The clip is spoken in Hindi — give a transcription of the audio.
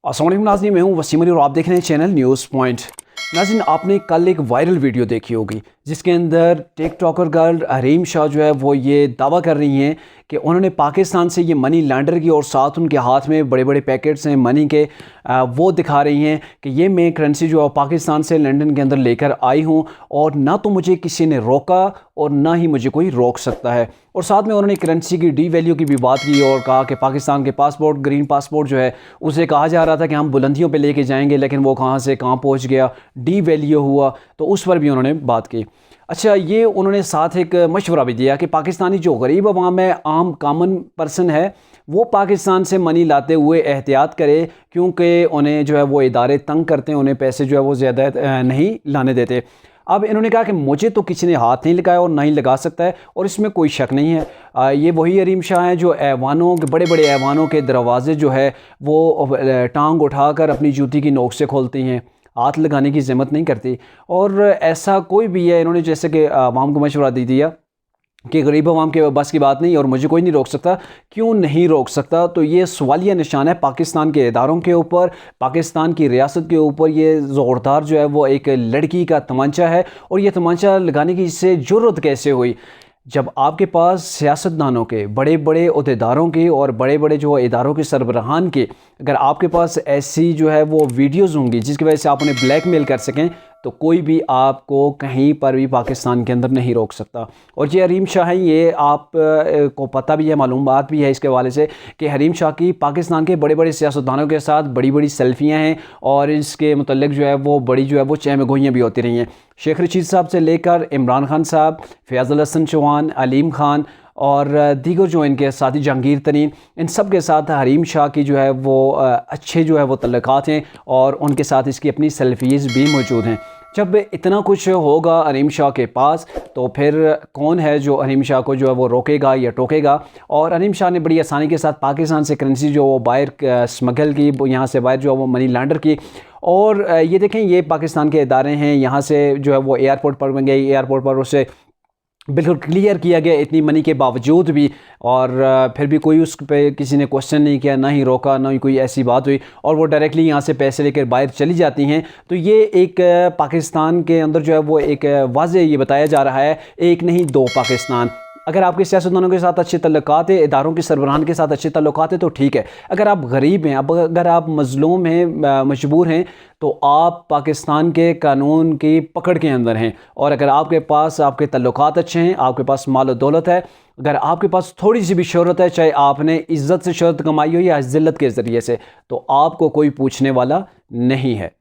अस्सलाम वालेकुम नाज़रीन, मैं हूं वसीम अली और आप देख रहे हैं चैनल न्यूज़ पॉइंट। नाज़रीन, आपने कल एक वायरल वीडियो देखी होगी जिसके अंदर टिकटॉकर गर्ल हरीम शाह जो है वो ये दावा कर रही हैं कि उन्होंने पाकिस्तान से ये मनी लॉन्डर की और साथ उनके हाथ में बड़े बड़े पैकेट्स हैं मनी के। वो दिखा रही हैं कि ये मैं करेंसी जो है पाकिस्तान से लंदन के अंदर लेकर आई हूँ और ना तो मुझे किसी ने रोका और ना ही मुझे कोई रोक सकता है। और साथ में उन्होंने करेंसी की डी वैल्यू की भी बात की और कहा कि पाकिस्तान के पासपोर्ट ग्रीन पासपोर्ट जो है उसे कहा जा रहा था कि हम बुलंदियों पे लेके जाएंगे, लेकिन वो कहाँ से कहाँ पहुँच गया, डी वैल्यू हुआ, तो उस पर भी उन्होंने बात की। अच्छा, ये उन्होंने साथ एक मशवरा भी दिया कि पाकिस्तानी जो गरीब अवाम है, आम कॉमन पर्सन है, वो पाकिस्तान से मनी लाते हुए एहतियात करे, क्योंकि उन्हें जो है वो इदारे तंग करते हैं, उन्हें पैसे जो है वो ज़्यादा नहीं लाने देते। अब इन्होंने कहा कि मुझे तो किसी ने हाथ नहीं लगाया और ना ही लगा सकता है और इसमें कोई शक नहीं है। ये वही हरीम शाह हैं जो ऐवानों के बड़े बड़े ऐवानों के दरवाजे जो है वो टांग उठाकर अपनी जूती की नोक से खोलती हैं, हाथ लगाने की ज़िम्मत नहीं करती। और ऐसा कोई भी है, इन्होंने जैसे कि आवाम को मशवरा दे दिया कि गरीब आवाम के बस की बात नहीं और मुझे कोई नहीं रोक सकता। क्यों नहीं रोक सकता? तो ये सवालिया निशान है पाकिस्तान के इदारों के ऊपर, पाकिस्तान की रियासत के ऊपर। ये ज़ोरदार जो है वो एक लड़की का तमंचा है और ये तमंचा लगाने की इससे ज़रूरत कैसे हुई? जब आपके पास सियासतदानों के, बड़े बड़े अहदेदारों के और बड़े बड़े जो इदारों के सरबराहान के, अगर आपके पास ऐसी जो है वो वीडियोज़ होंगी जिसकी वजह से आप उन्हें ब्लैकमेल कर सकें, तो कोई भी आपको कहीं पर भी पाकिस्तान के अंदर नहीं रोक सकता। और ये हरीम शाह है, ये आप को पता भी है, मालूमात भी है इसके हवाले से कि हरीम शाह की पाकिस्तान के बड़े बड़े सियासतदानों के साथ बड़ी बड़ी सेल्फियाँ हैं और इसके मतलब जो है वो बड़ी जो है वो चहमगोइयाँ भी होती रही हैं। शेख रशीद साहब से लेकर इमरान खान साहब, फयाज़ुल हसन चौहान, अलीम खान और दीगर जो इनके साथी जहांगीर तरीन, इन सब के साथ हरीम शाह की जो है वो अच्छे जो है वो तल्लुकात हैं और उनके साथ इसकी अपनी सेल्फीज़ भी मौजूद हैं। जब इतना कुछ होगा हरीम शाह के पास, तो फिर कौन है जो हरीम शाह को जो है वो रोकेगा या टोकेगा? और हरीम शाह ने बड़ी आसानी के साथ पाकिस्तान से करेंसी जो वो बाहर स्मगल की, यहाँ से बाहर जो है वो मनी लॉन्डर की। और ये देखें, ये पाकिस्तान के इदारे हैं, यहाँ से जो है वो एयरपोर्ट पर गए, एयरपोर्ट पर उसे बिल्कुल क्लियर किया गया इतनी मनी के बावजूद भी, और फिर भी कोई उस पे किसी ने क्वेश्चन नहीं किया, ना ही रोका, ना ही कोई ऐसी बात हुई, और वो डायरेक्टली यहाँ से पैसे लेकर बाहर चली जाती हैं। तो ये एक पाकिस्तान के अंदर जो है वो एक वाज़े ये बताया जा रहा है, एक नहीं दो पाकिस्तान। अगर आपके सियासतदानों के साथ अच्छे तल्लुकात है, इदारों के सरबराहान के साथ अच्छे तल्लुकात है, तो ठीक है। अगर आप गरीब हैं, अब अगर आप मज़लूम हैं, मजबूर हैं, तो आप पाकिस्तान के कानून की पकड़ के अंदर हैं। और अगर आपके पास आपके तल्लुकात अच्छे हैं, आपके पास माल और दौलत है, अगर आपके पास थोड़ी सी भी शोहरत है, चाहे आपने इज़्ज़त से शोहरत कमाई हो या ज़िल्लत के ज़रिए से, तो आपको कोई पूछने वाला नहीं है।